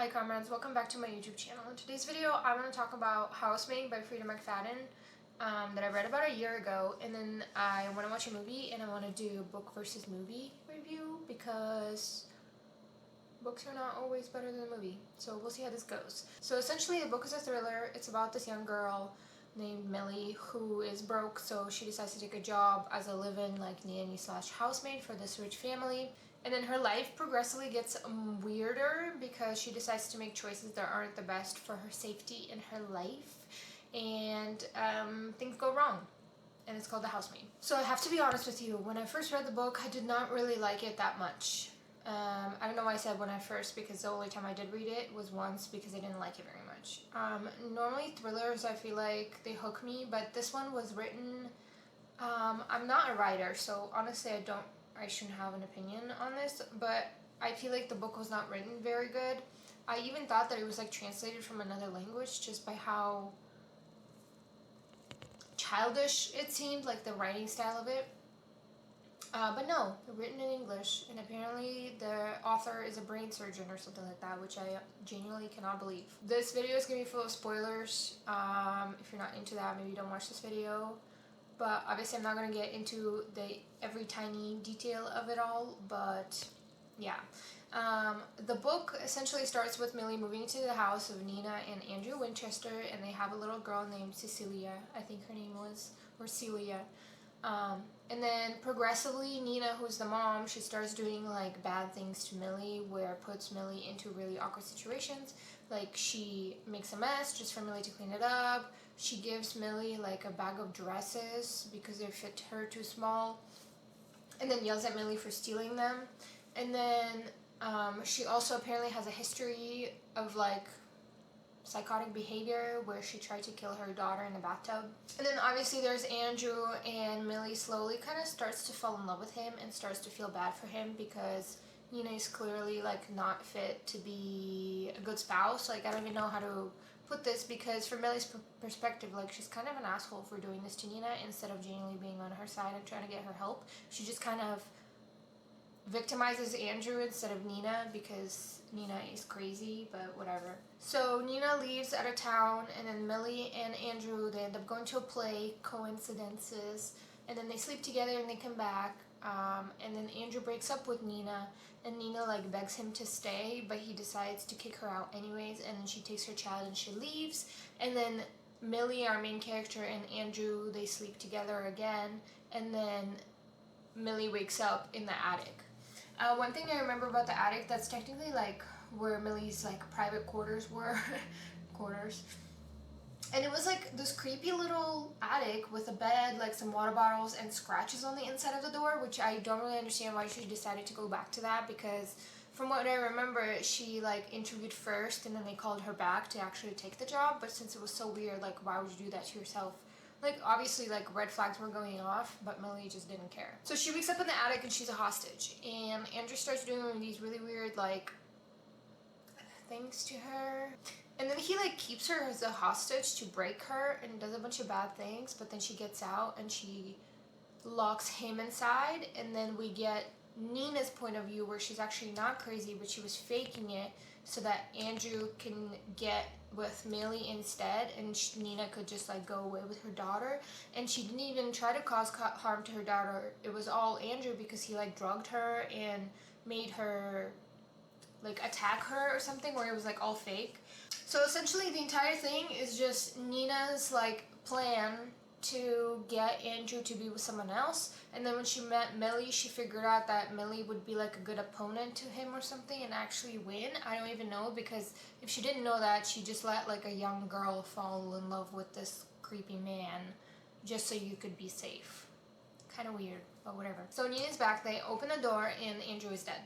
Hi comrades, welcome back to my YouTube channel. In today's video, I'm going to talk about Housemaid by Frida McFadden that I read about a year ago, and then I want to watch a movie and I want to do a book versus movie review because books are not always better than a movie. So we'll see how this goes. So essentially the book is a thriller. It's about this young girl named Millie who is broke, so she decides to take a job as a live-in like nanny slash housemaid for this rich family. And then her life progressively gets weirder because she decides to make choices that aren't the best for her safety in her life, and things go wrong. And it's called The Housemaid. So I have to be honest with you, when I first read the book I did not really like it that much. I don't know why I said when I first, because the only time I did read it was once because I didn't like it very much. Normally thrillers, I feel like they hook me, but this one was written, I'm not a writer, so honestly I shouldn't have an opinion on this, but I feel like the book was not written very good. I even thought that it was like translated from another language just by how childish it seemed, like the writing style of it. But no, written in English, and apparently the author is a brain surgeon or something like that, which I genuinely cannot believe. This video is going to be full of spoilers. If you're not into that, maybe don't watch this video. But obviously I'm not going to get into every tiny detail of it all, but yeah. The book essentially starts with Millie moving into the house of Nina and Andrew Winchester, and they have a little girl named Cecilia, I think her name was, or Celia. And then progressively Nina, who's the mom, she starts doing like bad things to Millie, where it puts Millie into really awkward situations. Like she makes a mess just for Millie to clean it up. She gives Millie like a bag of dresses because they fit her too small, and then yells at Millie for stealing them. And then she also apparently has a history of like psychotic behavior where she tried to kill her daughter in the bathtub. And then obviously there's Andrew, and Millie slowly kind of starts to fall in love with him and starts to feel bad for him because Nina is clearly like not fit to be a good spouse. Like I don't even know how to put this, because from Millie's perspective, like she's kind of an asshole for doing this to Nina instead of genuinely being on her side and trying to get her help. She just kind of victimizes Andrew instead of Nina because Nina is crazy, but whatever. So Nina leaves out of town, and then Millie and Andrew, they end up going to a play, coincidences, and then they sleep together and they come back, and then Andrew breaks up with Nina, and Nina like begs him to stay, but he decides to kick her out anyways, and then she takes her child and she leaves. And then Millie, our main character, and Andrew, they sleep together again, and then Millie wakes up in the attic. One thing I remember about the attic, that's technically like where Millie's like private quarters were. Quarters. And it was like this creepy little attic with a bed, like some water bottles, and scratches on the inside of the door, which I don't really understand why she decided to go back to that, because from what I remember, she like interviewed first and then they called her back to actually take the job. But since it was so weird, like why would you do that to yourself? Like obviously like red flags were going off, but Millie just didn't care. So she wakes up in the attic and she's a hostage, and Andrew starts doing these really weird like things to her, and then he like keeps her as a hostage to break her and does a bunch of bad things. But then she gets out and she locks him inside, and then we get Nina's point of view where she's actually not crazy, but she was faking it so that Andrew can get with Millie instead, and Nina could just like go away with her daughter. And she didn't even try to cause harm to her daughter. It was all Andrew, because he like drugged her and made her like attack her or something, where it was like all fake. So essentially the entire thing is just Nina's like plan to get Andrew to be with someone else. And then when she met Millie, she figured out that Millie would be like a good opponent to him or something and actually win. I don't even know, because if she didn't know that, she just let like a young girl fall in love with this creepy man just so you could be safe. Kind of weird, but whatever. So Nina's back, they open the door, and Andrew is dead.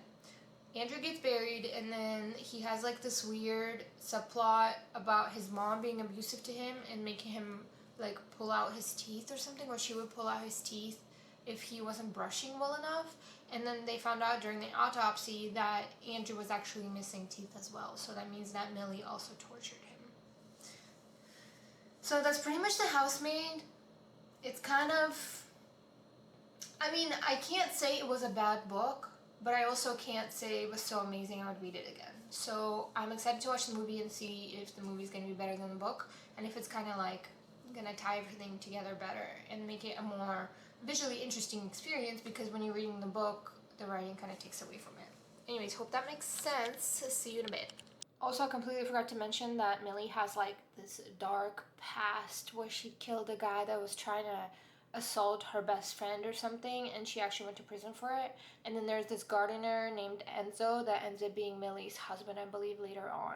Andrew gets buried, and then he has like this weird subplot about his mom being abusive to him and making him like pull out his teeth or something, or she would pull out his teeth if he wasn't brushing well enough. And then they found out during the autopsy that Andrew was actually missing teeth as well, so that means that Millie also tortured him. So that's pretty much The Housemaid. It's kind of, I mean, I can't say it was a bad book, but I also can't say it was so amazing I would read it again. So I'm excited to watch the movie and see if the movie's gonna be better than the book, and if it's kind of like gonna tie everything together better and make it a more visually interesting experience, because when you're reading the book, the writing kind of takes away from it. Anyways, hope that makes sense. See you in a bit. Also, I completely forgot to mention that Millie has like this dark past where she killed a guy that was trying to assault her best friend or something, and she actually went to prison for it. And then there's this gardener named Enzo that ends up being Millie's husband, I believe, later on.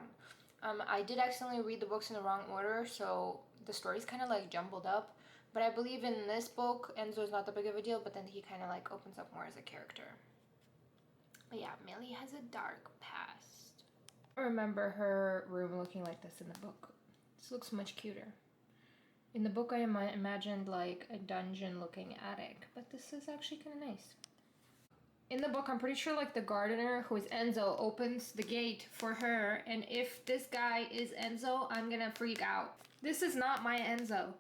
I did accidentally read the books in the wrong order, so the story's kind of like jumbled up. But I believe in this book, Enzo is not that big of a deal, but then he kind of like opens up more as a character. But yeah, Millie has a dark past. I remember her room looking like this in the book. This looks much cuter. In the book, I imagined like a dungeon-looking attic, but this is actually kind of nice. In the book, I'm pretty sure like the gardener, who is Enzo, opens the gate for her, and if this guy is Enzo, I'm gonna freak out. This is not my Enzo.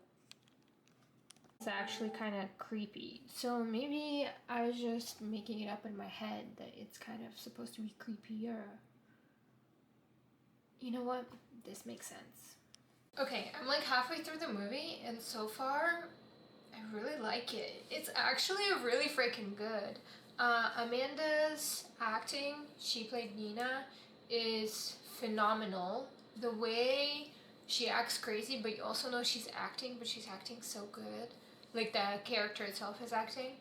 It's actually kind of creepy. So maybe I was just making it up in my head that it's kind of supposed to be creepier. You know what? This makes sense. Okay, I'm like halfway through the movie, and so far, I really like it. It's actually really freaking good. Amanda's acting, she played Nina, is phenomenal. The way she acts crazy, but you also know she's acting, but she's acting so good. Like the character itself is acting.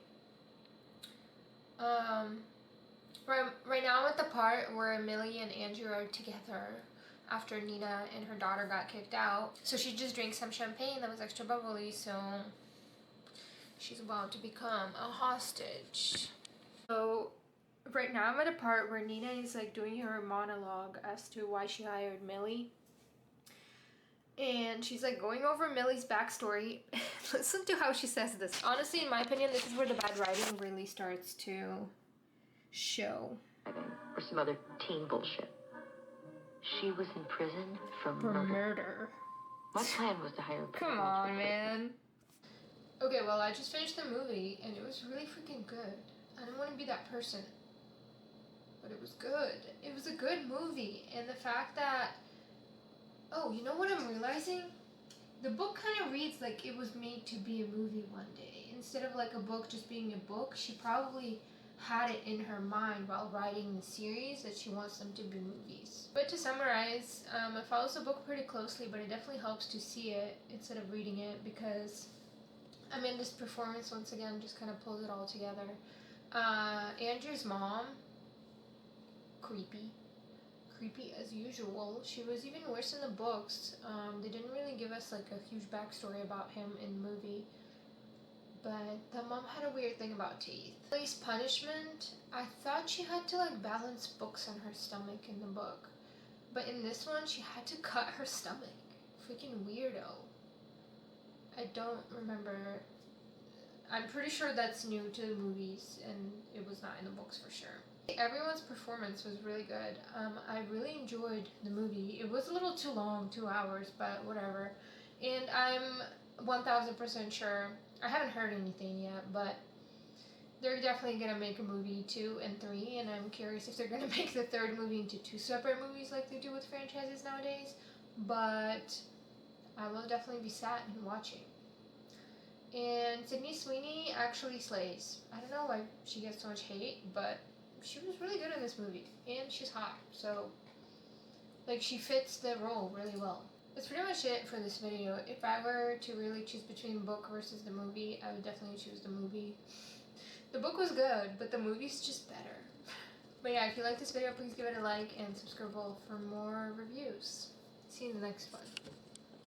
Right now I'm at the part where Millie and Andrew are together after Nina and her daughter got kicked out. So she just drank some champagne that was extra bubbly, so she's about to become a hostage. So right now I'm at a part where Nina is like doing her monologue as to why she hired Millie. And she's like going over Millie's backstory. Listen to how she says this. Honestly, in my opinion, this is where the bad writing really starts to show. Or some other teen bullshit. She was in prison for murder. My plan was to hire. Come on, man. Okay, well, I just finished the movie, and it was really freaking good. I didn't want to be that person, but it was good. It was a good movie, and the fact that... Oh, you know what I'm realizing? The book kind of reads like it was made to be a movie one day. Instead of like a book just being a book, she probably had it in her mind while writing the series that she wants them to be movies. But to summarize, it follows the book pretty closely, but it definitely helps to see it instead of reading it, because Amanda's performance once again just kind of pulls it all together. Andrew's mom, creepy as usual. She was even worse in the books. They didn't really give us like a huge backstory about him in the movie. But the mom had a weird thing about teeth. Millie's punishment, I thought she had to like balance books on her stomach in the book. But in this one, she had to cut her stomach. Freaking weirdo. I don't remember. I'm pretty sure that's new to the movies, and it was not in the books for sure. Everyone's performance was really good. I really enjoyed the movie. It was a little too long, 2 hours, but whatever. And I'm 1000% sure, I haven't heard anything yet, but they're definitely going to make a movie 2 and 3, and I'm curious if they're going to make the third movie into 2 separate movies like they do with franchises nowadays. But I will definitely be sat and watching. And Sydney Sweeney actually slays. I don't know why she gets so much hate, but she was really good in this movie, and she's hot, so like she fits the role really well. That's pretty much it for this video. If I were to really choose between book versus the movie, I would definitely choose the movie. The book was good, but the movie's just better. But yeah, if you like this video, please give it a like and subscribe for more reviews. See you in the next one.